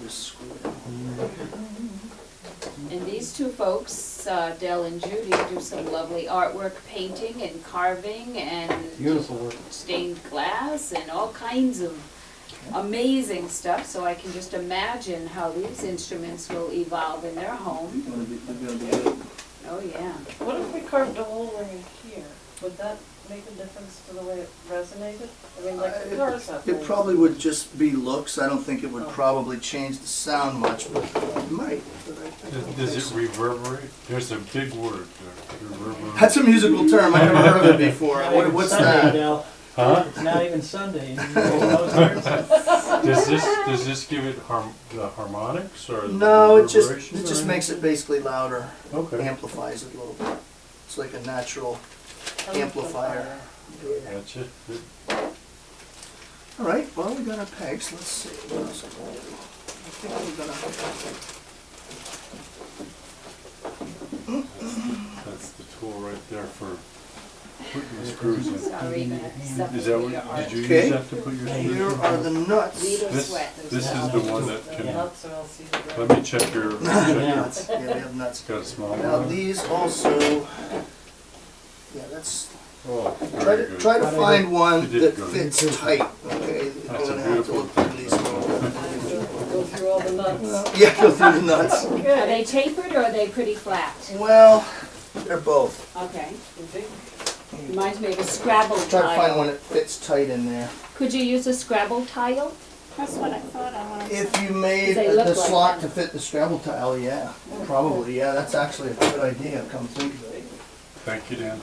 just screw it in. And these two folks, Del and Judy, do some lovely artwork, painting and carving and Beautiful work. stained glass and all kinds of amazing stuff. So I can just imagine how these instruments will evolve in their home. They're gonna be good. Oh, yeah. What if we carved a hole right here? Would that make a difference to the way it resonated? I mean, like the guitars have It things. probably would just be looks. I don't think it would Oh. probably change the sound much, but it might. But I don't Does think it so. reverberate? There's a big word there. Reverberate. That's a musical term. I've never heard of it before. Not even What's Sunday, that? Del. Huh? It's not even Sunday. and you know those words? Does this give it the harmonics or No, the it just reverberations or makes it basically louder. anything? Okay. Amplifies it a little bit. It's like a natural amplifier. Gotcha. Good. All right. Well, we got our pegs. Let's see what else I'm gonna do. I think we're gonna. That's the tool right there for putting the screws in. Sorry, Is that separate your what, art. did you Okay. use that to put your screws in? Here are the nuts. Needle This, sweat. this is the one that The can, nuts are LCD. let me check your, check your, Nuts. Yeah, we have nuts. got a small Now one? these also. Yeah, that's. Oh, Try very to good. try to find one You did that good. fits tight. Okay. That's We're a gonna have to beautiful look through these. Go through all the nuts. Yeah, go through the nuts. Are they tapered or are they pretty flat? Well, they're both. Okay. Big. Reminds me of a Scrabble Try to find one tile. that fits tight in there. Could you use a Scrabble tile? That's what I thought I wanted. If you made They look the like slot them. to fit the Scrabble tile, yeah, probably. Yeah, that's actually a good idea. Come think of it. Thank you, Dan.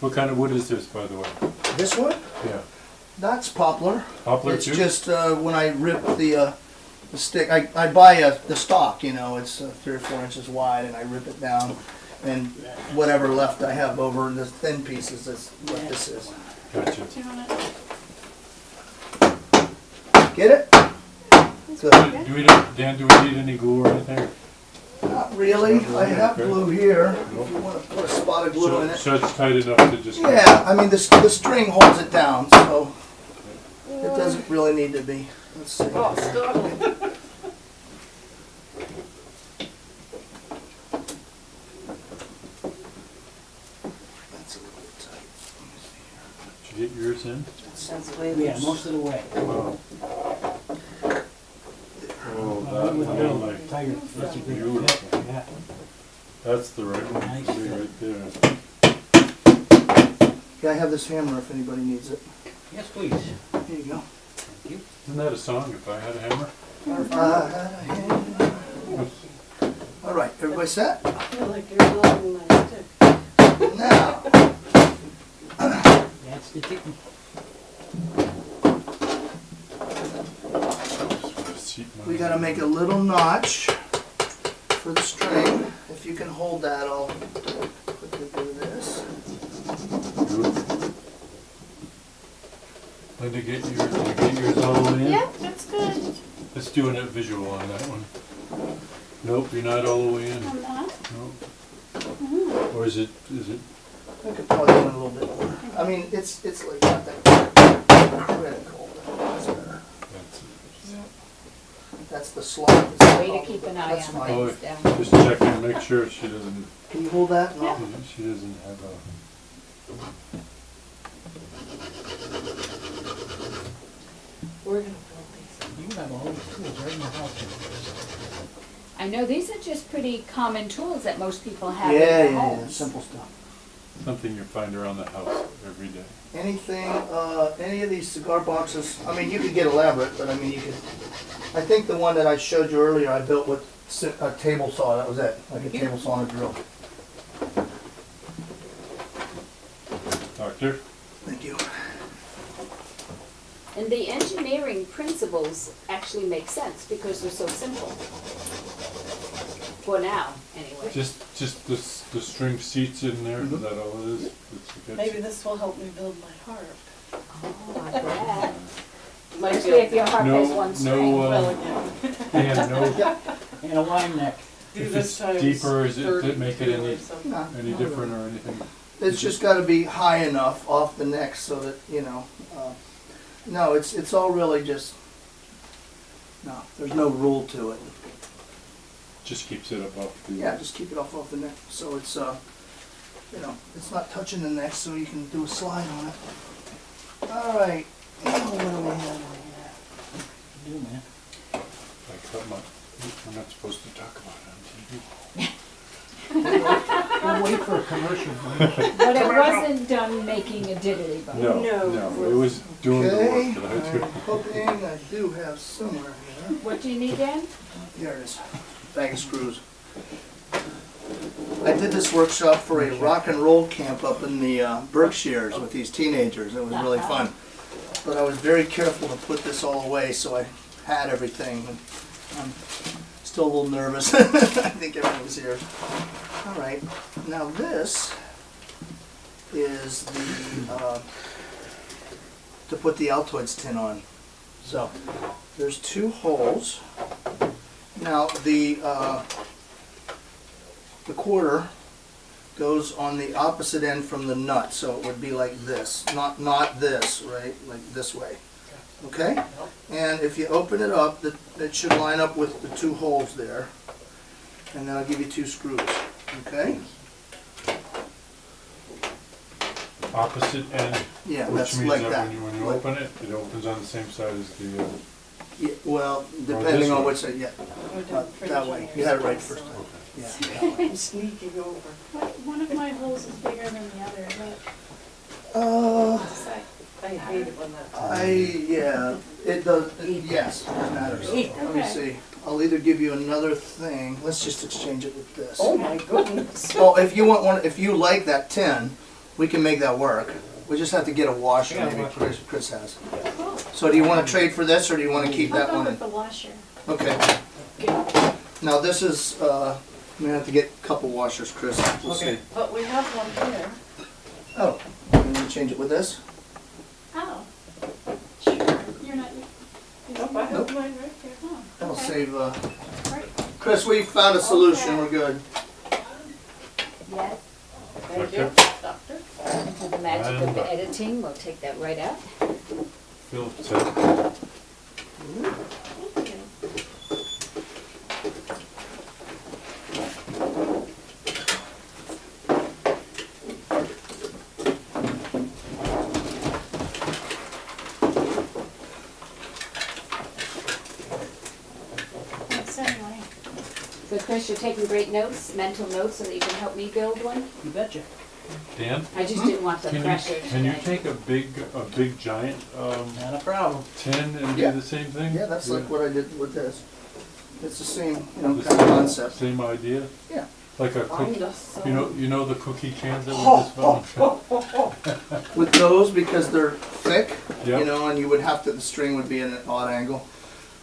What kind of wood is this, by the way? This one, Yeah. that's poplar. Poplar It's too? just when I rip the stick, I buy the stock. You know, it's 3 or 4 inches wide, and I rip it down, and whatever left I have over the thin pieces is what this is. Gotcha. Do you want it? Get it? Good. Do we, Dan, do we need any glue or anything? Not really. I have Okay. glue here. Nope. If you want to put a spot of glue in So, it. so it's tight enough to just. Yeah, I mean, the string holds it down, so it doesn't really need to be. Let's see. Oh, stop. That's a little bit tight. Let me see here. Did you get yours in? That's way Yeah, loose. most of the way. Wow. Oh, Well, that we would one, build like, tighter. That's a good beautiful. fit, yeah. that's the right one. Nice See fit. right there. Yeah, I have this hammer if anybody needs it. Yes, please. Here you go. Isn't that a song, If I Had a Hammer? I had a hammer. All right, everybody set? I feel like you're building my stick. Now, That's the ticket. we gotta make a little notch for the string. If you can hold that, I'll quickly do this. Beautiful. Linda, get yours all the way in? Yeah, that's good. Let's do a visual on that one. Nope, you're not all the way in. I'm not. Nope. Or is it, I could probably do it a little bit more. I mean, it's like not that critical. But that's better. That's the slot. Way to keep an eye That's on fine. oh, things down. just checking, make sure she doesn't, Can you hold that? No. she doesn't have a, We're gonna build these. You have all the tools right in the house. I know these are just pretty common tools that most people have Yeah, in their yeah, yeah, homes. simple stuff. something you find around the house every day. Anything, any of these cigar boxes, I mean, you could get elaborate, but I mean, you could, I think the one that I showed you earlier, I built with a table saw, that was it, like a table saw and a drill. Doctor? Thank you. And the engineering principles actually make sense because they're so simple. For now, anyway. Just the string seats in there, is that all it is? It's a good- Maybe this will help me build my harp. Oh, I bet. Might be Especially if your able harp has one No, string. Well, no, again. and no, And a wine neck. Do if this it's times deeper, is it, did it make it 32 or any, something. No, any not different really. or anything? It's just gotta be high enough off the neck so that, you know, no, it's all really just No, there's no rule to it. Just keeps it above the. Yeah, just keep it off the neck, so it's, you know, it's not touching the neck, so you can do a slide on it. All right, now what do we have Do, man. Like something we're not supposed to talk about on TV. We'll wait for a commercial. But it wasn't done making a diddly bow. No, it was doing the Okay, work that I do. I'm hoping I do have somewhere here. What do you need, Dan? Here it is, bag of screws. I did this workshop for a rock and roll camp up in the Berkshires with these teenagers. It was really fun. But I was very careful to put this all away, so I had everything. I'm still a little nervous. I think everything's here. All right, now this is the, to put the Altoids tin on. So, there's 2 holes. Now, the quarter goes on the opposite end from the nut, so it would be like this, not this, right? Like this way. Okay? And if you open it up, it should line up with the 2 holes there. And then I'll give you 2 screws. Okay? Opposite end, Yeah, which that's means like that that. when you open it, it opens on the same side as the, Yeah, well, depending this on way. which side, yeah. Go down fridge That on way. your You had it right side. first time. Yeah. I'm sneaking over. One of my holes is bigger than the other, but it's like, I hate it when that. Yeah, it does, yes, it matters. Let me Okay. see. I'll either give you another thing, let's just exchange it with this. Oh my goodness. Oh, if you want one, if you like that tin, we can make that work. We just have to get a washer, Yeah, maybe washer. Chris has. cool. So do you want to trade for this, or do you want to keep I'll that go one? with the washer. Okay. Now this is, I'm gonna have to get a couple washers, Chris. We'll see. Okay. But we have one here. Oh, can you change it with this? Oh. Sure. You're not. Nope, I have mine right here. Oh, That'll okay. save, Great. Chris, we found a solution, Okay. we're good. Yes. Thank you, doctor. Into the magic of the editing, we'll take that right out. Phil said, Thank you. Thanks anyway. So Chris, you're taking great notes, mental notes, so that you can help me build one? You betcha. Dan, I just didn't want the pressure can you tonight. take a big giant, Not a problem. tin and do Yeah. the same thing? Yeah, that's like what I did with this. It's the same, The kind of same- concept. Same idea? Yeah. Like a I'm cookie, just so. you know the cookie cans that we just found? With those, because they're thick, Yep. and you would have to, the string would be at an odd angle.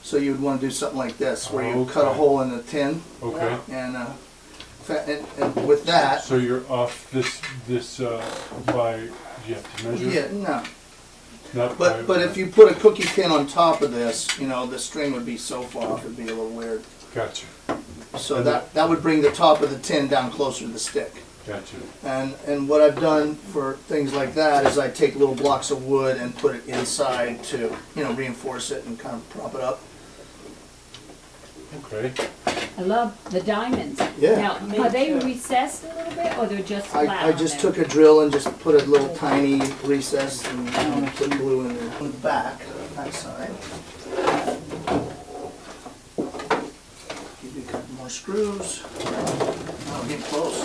So you would want to do something like this, where you cut a Okay. hole in the tin, Okay, and, and with that, so you're off this, by, do you have to measure? yeah, no. Not by. But if you put a cookie tin on top of this, the string would be so far off, it'd be a little weird. Gotcha, So that would bring the top of the tin down closer to the stick. gotcha. And what I've done for things like that is I take little blocks of wood and put it inside to, reinforce it and kind of prop it up. Okay, I love the diamonds. Yeah. Now, Me are they too. recessed a little bit, or they're just flat I on just them? took a drill and just put a little tiny recess and put glue in there. On the back, that side. Give you a couple more screws. Oh, get close.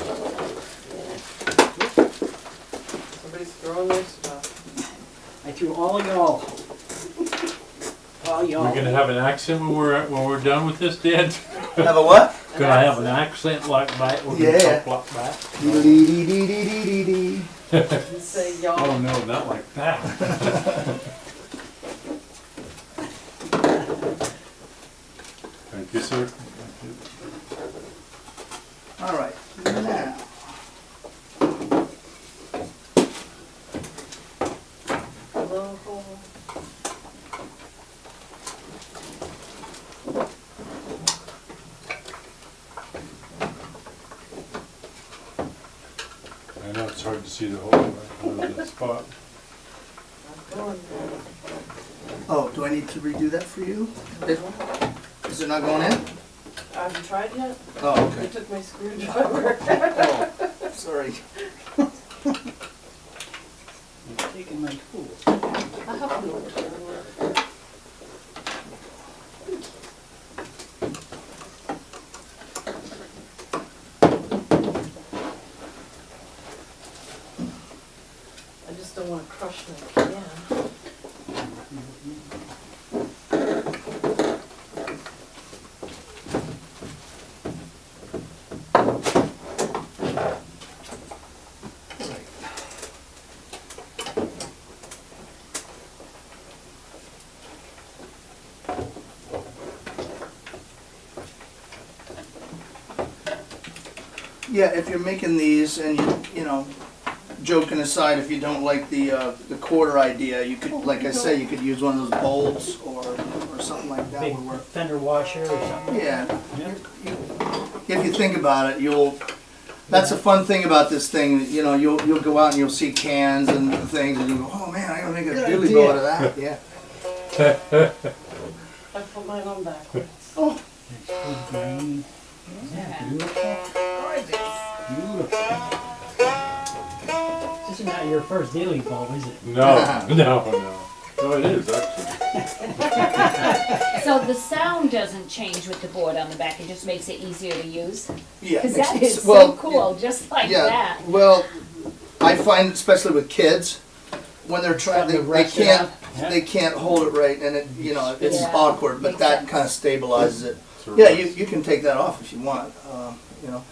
Somebody's throwing their stuff. I threw all y'all. All y'all. we're gonna have an accent when we're done with this, Dan? Have a what? Could I have an accent like that? Or Yeah. talk like that? Dee-dee-dee-dee-dee-dee-dee. You say Oh, y'all. no, not like that. Thank you, sir. All right, now. Low hole. I know it's hard to see the hole right out of the spot. I'm going there. Oh, do I need to redo that for you? Is it not going in? Have you tried yet? Oh, I okay. took my screwdriver. Oh, sorry. You're taking my tools. I have no. I just don't want to crush my can. Yeah, if you're making these and you know, joking aside, if you don't like the quarter idea, you could, like I say, you could use one of those bowls or something like that Big would work. fender washer or something. Yeah, Yeah. if you think about it, that's a fun thing about this thing, you know, you'll go out and you'll see cans and things and you go, oh man, I gotta make a Good diddly idea. bow out of that, yeah. I put mine on backwards. Oh, It's good grain. Yeah, beautiful. Beautiful. This is not your first daily bulb, is it? No, no. No, it is actually. So the sound doesn't change with the board on the back, it just makes it easier to use? yeah. Because that is Well, so cool, just like yeah, that. well, I find especially with kids, when they're trying, Something to they rest it can't, on. Yeah. they can't hold it right and it, you know, it's Yeah. awkward, but Makes that sense. kind of stabilizes it. So Yeah, you can take that off if you want, you know.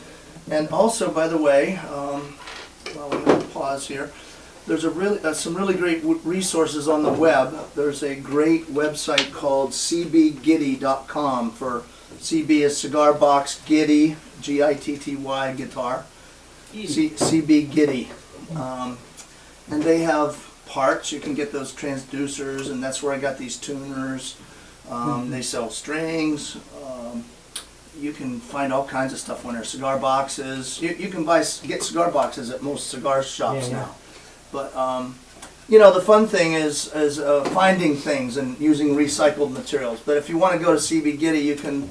And also, by the way, while we have a pause here, there's some really great resources on the web. There's a great website called cbgiddy.com for CB is cigar box Giddy, Gitty, guitar. CB Giddy. And they have parts, you can get those transducers, and that's where I got these tuners. They sell strings. You can find all kinds of stuff on there. Cigar boxes. You can get cigar boxes at most cigar shops Yeah, yeah. now. But you know, the fun thing is finding things and using recycled materials. But if you want to go to CB Giddy, you can.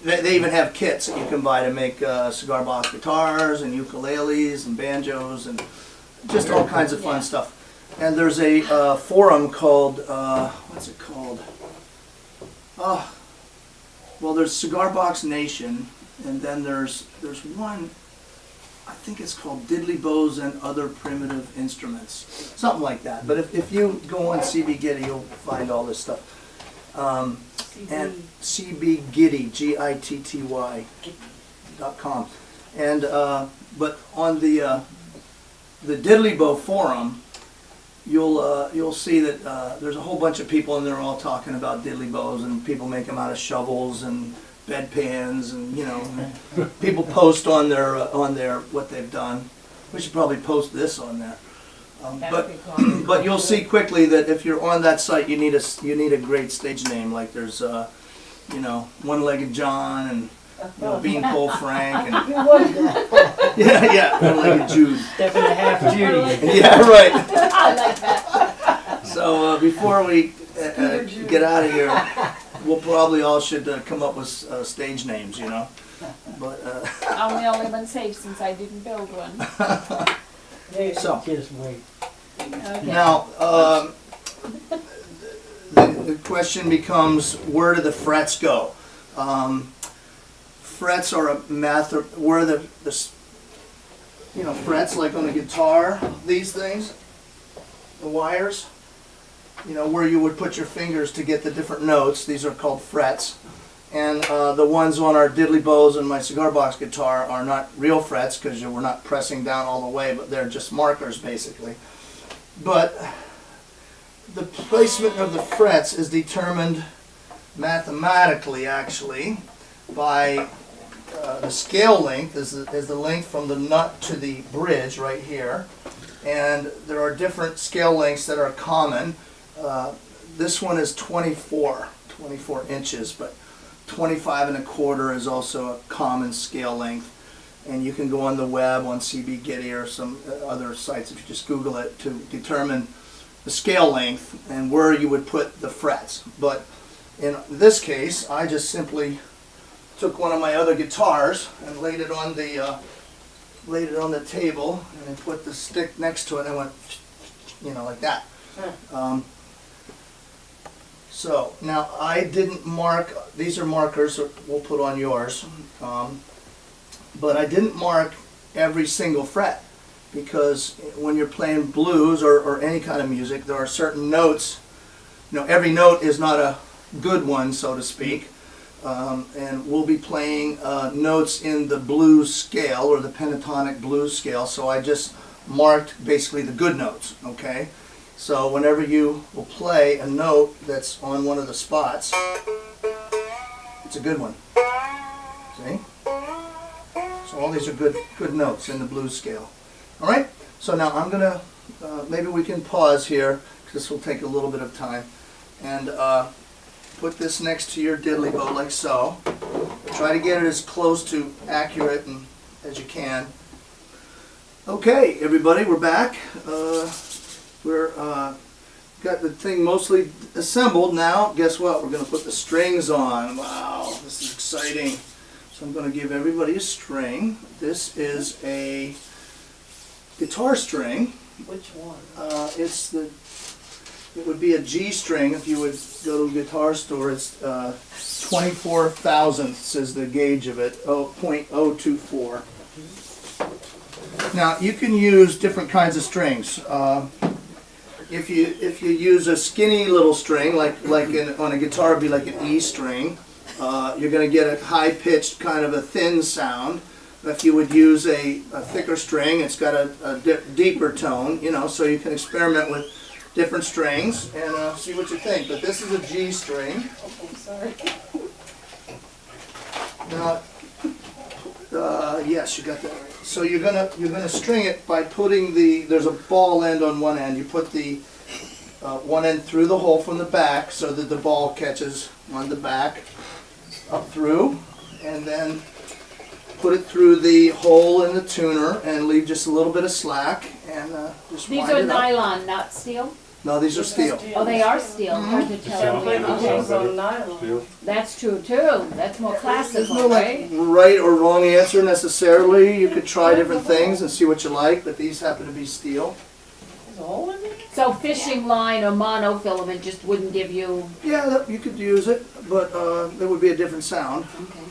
They even have kits that you can buy to make cigar box guitars and ukuleles and banjos and just all kinds of fun Yeah. stuff. And there's a forum called what's it called? Oh, well, there's Cigar Box Nation, and then there's one, I think it's called Diddley Bows and Other Primitive Instruments, something like that. But if you go on CB Giddy, you'll find all this stuff. And CB Giddy, Gitty.com. And but on the Diddley Bow forum, you'll see that there's a whole bunch of people and they're all talking about diddly bows, and people make them out of shovels and bedpans, and you know, people post on their what they've done. We should probably post this on there. That But would be cool. but you'll see quickly that if you're on that site, you need a great stage name. Like there's you know, One-Legged John and you know, Beanpole Frank and yeah, One-Legged Jude. Step and a half Judy. Yeah, right. I like that. So before we get out of here, we'll probably all should come up with stage names, you know. But I'm the only one safe since I didn't build one. so Just wait. Okay. now the question becomes, where do the frets go? Frets are a math. Where the you know, frets like on a guitar, these things, the wires. You know, where you would put your fingers to get the different notes. These are called frets. And the ones on our diddly bows and my cigar box guitar are not real frets because we're not pressing down all the way, but they're just markers basically. But the placement of the frets is determined mathematically, actually, by the scale length is the length from the nut to the bridge right here. And there are different scale lengths that are common. This one is 24 inches, but 25 1/4 is also a common scale length. And you can go on the web on CB Giddy or some other sites if you just Google it to determine scale length and where you would put the frets. But in this case, I just simply took one of my other guitars and laid it on the table, and then put the stick next to it, and I went, you know, like that. So now I didn't mark, these are markers that we'll put on yours, but I didn't mark every single fret, because when you're playing blues or any kind of music, there are certain notes, you know, every note is not a good one, so to speak, and we'll be playing notes in the blues scale, or the pentatonic blues scale, so I just marked basically the good notes, okay? So whenever you will play a note that's on one of the spots, it's a good one. See? So all these are good notes in the blues scale. All right? So now I'm going to, maybe we can pause here, because this will take a little bit of time, and put this next to your diddly bow like so. Try to get it as close to accurate as you can. Okay, everybody, we're back. We're got the thing mostly assembled now. Guess what? We're going to put the strings on. Wow, this is exciting. So I'm going to give everybody a string. This is a guitar string. Which one? It would be a G string if you would go to a guitar store. It's 24 thousandths is the gauge of it, 0.024. Now you can use different kinds of strings. If you use a skinny little string, like on a guitar, it'd be like an E string. You're going to get a high-pitched, kind of a thin sound. If you would use a thicker string, it's got a deeper tone. You know, so you can experiment with different strings and see what you think. But this is a G string. Oh, sorry. Now, yes, you got that right. So you're gonna string it by putting there's a ball end on one end. You put the one end through the hole from the back so that the ball catches on the back up through, and then put it through the hole in the tuner and leave just a little bit of slack and just These wind are it up. nylon, not steel? No, these are steel. Oh, they are steel, hard to tell. Play the Okay. blues on nylon. Steel. That's true too, that's more There's classical, no like right? right or wrong answer necessarily. You could try different things and see what you like, but these happen to be steel. There's a hole in it? So fishing line or monofilament just wouldn't give you, Yeah, you could use it, but there would be a different sound. okay.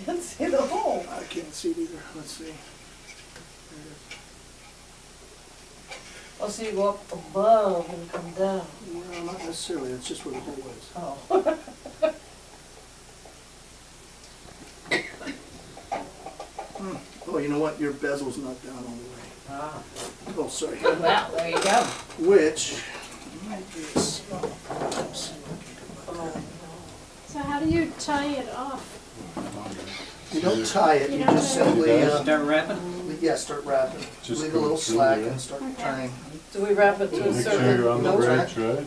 I can't see the hole. I can't see it either. Let's see. Oh, so you go up above and come down. No, not necessarily. It's just where the hole is. Oh. Oh, you know what? Your bezel's not down all the way. Ah. Oh, sorry. Well, there you go. Which might be a small. So how do you tie it off? You don't tie it. You just simply Start rapping? start wrapping. Just Leave a go little through slack there. and start Okay. turning. Do we wrap it to a Make certain? sure you're on the Notes, right right? track.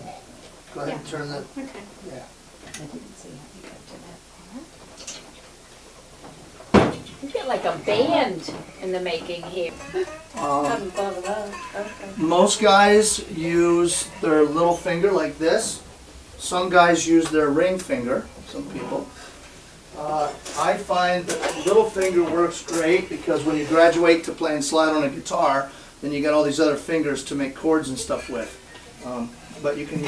Go ahead and turn that. Okay. Yeah. I didn't see how you got to that part. You get like a band in the making here. Hadn't thought of that. Okay. Most guys use their little finger like this. Some guys use their ring finger, some people. I find that little finger works great because when you graduate to playing slide on a guitar, then you got all these other fingers to make chords and stuff with. But you can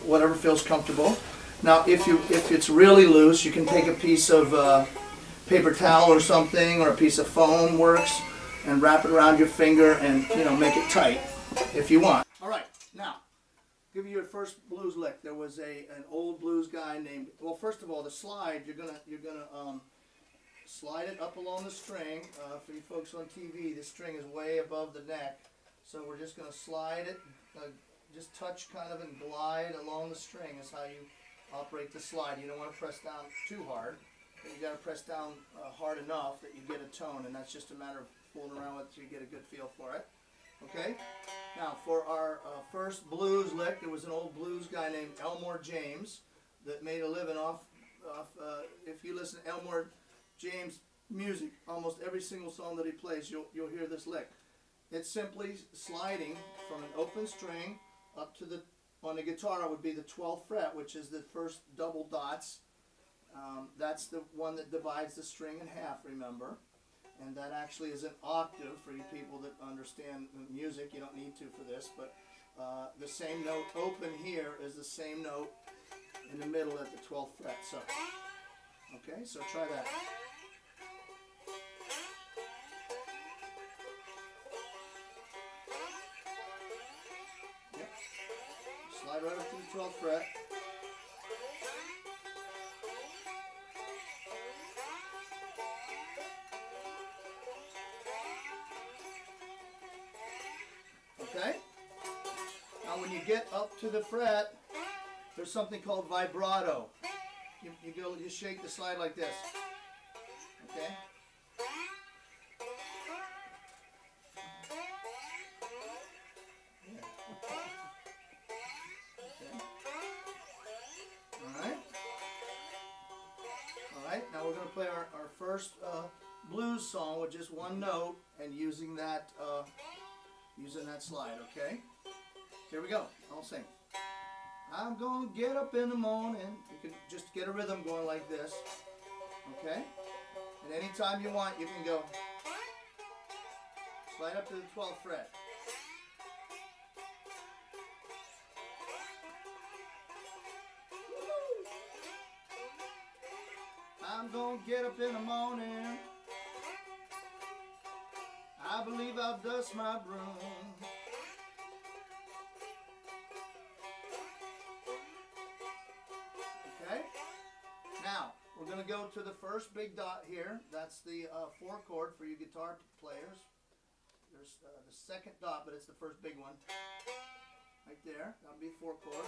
whatever feels comfortable. Now, if it's really loose, you can take a piece of paper towel or something, or a piece of foam works, and wrap it around your finger and make it tight if you want. All right, now give you your first blues lick. There was an old blues guy named. Well, first of all, the slide you're gonna slide it up along the string. For you folks on TV, the string is way above the neck, so we're just gonna slide it. Just touch kind of and glide along the string is how you operate the slide. You don't want to press down too hard, but you got to press down hard enough that you get a tone, and that's just a matter of fooling around with it so you get a good feel for it. Okay? Now, for our first blues lick, there was an old blues guy named Elmore James that made a living off if you listen to Elmore James music, almost every single song that he plays, you'll hear this lick. It's simply sliding from an open string up to the, on the guitar would be the 12th fret, which is the first double dots. That's the one that divides the string in half, remember? And that actually is an octave for you people that understand music. You don't need to for this, but the same note open here is the same note in the middle at the 12th fret. So, okay, so try that. Slide right up to the 12th fret. Okay? Now when you get up to the fret, there's something called vibrato. You shake the slide like this. Okay? Alright, now we're going to play our first blues song with just one note and using that slide, okay? Here we go, I'll sing. I'm going to get up in the morning. You can just get a rhythm going like this, okay? And anytime you want, you can go slide up to the 12th fret. I'm gonna get up in the morning. I believe I'll dust my broom. Okay? Now, we're gonna go to the first big dot here. That's the 4 chord for you guitar players. There's the second dot, but it's the first big one. Right there. That'll be 4 chord.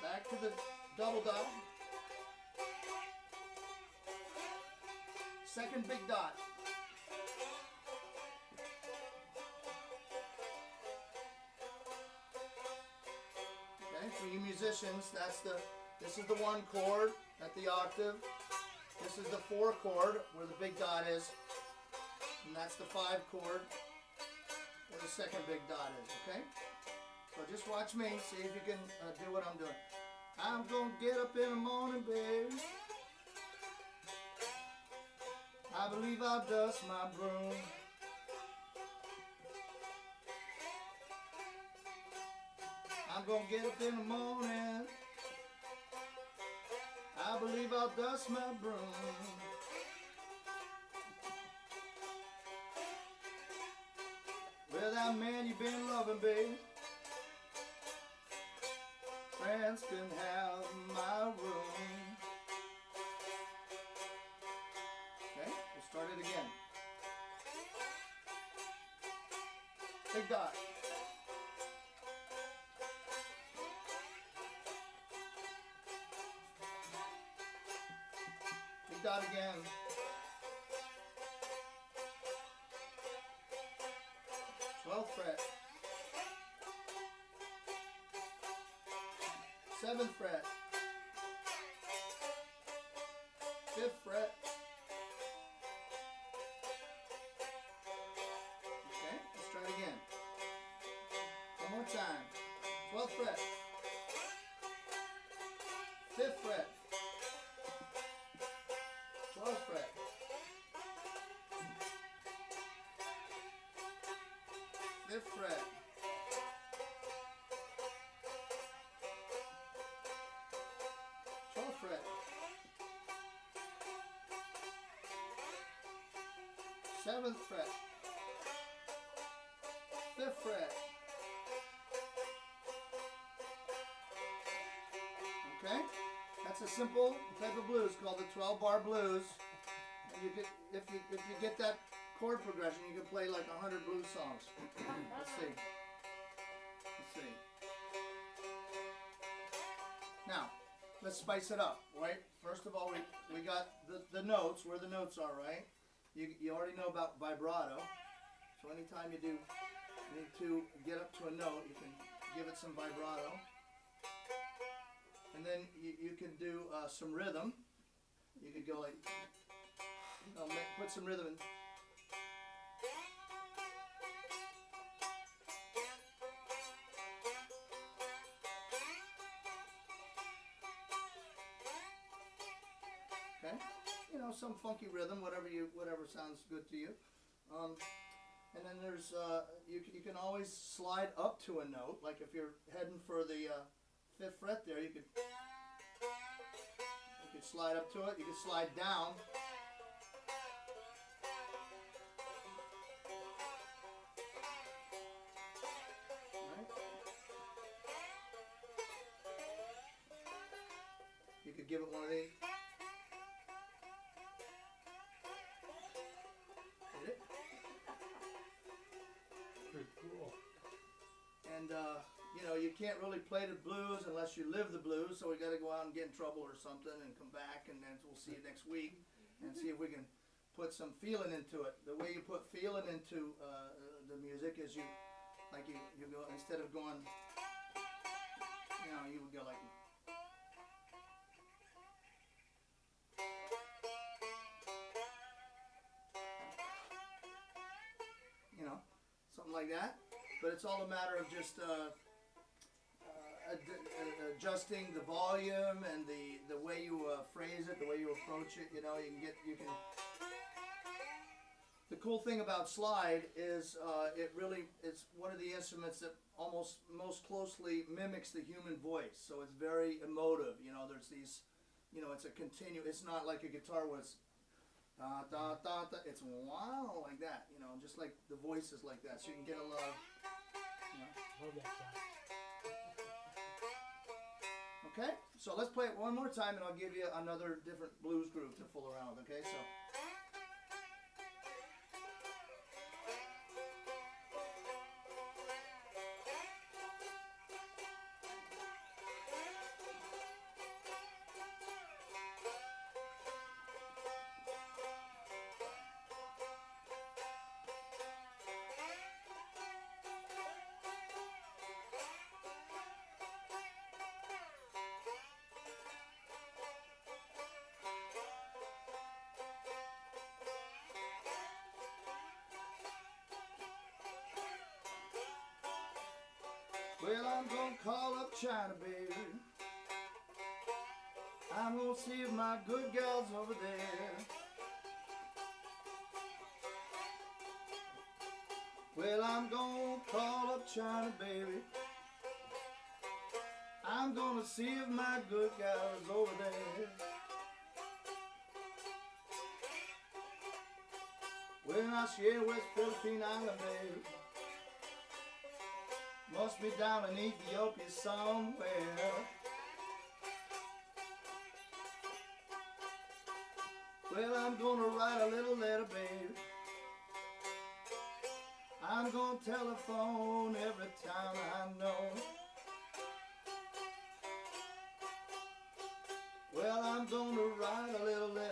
Back to the double dot. Second big dot. Okay, for you musicians, this is the 1 chord at the octave. This is the 4 chord where the big dot is. And that's the 5 chord where the second big dot is, okay? So just watch me, see if you can do what I'm doing. I'm gonna get up in the morning, baby. I believe I'll dust my broom. I'm gonna get up in the morning. I believe I'll dust my broom. Well, that man you've been loving, baby, friends can have my room. Okay, we'll start it again. Big dot. Big dot again. Twelfth fret. 7th fret. 5th fret. Okay, let's try it again. One more time. 12th fret. 5th fret. 12th fret. 5th fret. 12th fret. 7th fret. 5th fret. Okay? That's a simple type of blues called the 12-bar blues. And you could, if you get that chord progression, you can play like 100 blues songs. Let's see. Let's see. Now, let's spice it up, right? First of all, we got the notes, where the notes are, right? You already know about vibrato. So anytime you need to get up to a note, you can give it some vibrato. And then you can do some rhythm. You could go like, put some rhythm in. you know, some funky rhythm, whatever sounds good to you. And then there's you can always slide up to a note. Like if you're heading for the 5th fret there, you could slide up to it. You could slide down. You could give it one of these. Get it? Pretty cool. And you know, you can't really play the blues unless you live the blues, so we got to go out and get in trouble or something and come back, and then we'll see you next week and see if we can put some feeling into it. The way you put feeling into the music is you go, instead of going, you know, you would go like, you know, something like that. But it's all a matter of just adjusting the volume and the way you phrase it, the way you approach it. You know, you can. The cool thing about slide is it's one of the instruments that almost most closely mimics the human voice. So it's very emotive. You know, there's these, you know, it's a continue. It's not like a guitar where it's da da da da. It's wow like that. You know, just like the voice is like that. So you can get a lot of. You know. Love that sound. Okay, so let's play it one more time, and I'll give you another different blues groove to fool around with. Okay, so. Well, I'm gonna call up China, baby. I'm gonna see if my good gal's over there. Well, I'm gonna call up China, baby. I'm gonna see if my good gal's over there. Well, now she ain't West Philippine Island, baby. Must be down in Ethiopia somewhere. Well, I'm gonna write a little letter, baby. I'm gonna telephone every time I know. Well, I'm gonna write a little letter.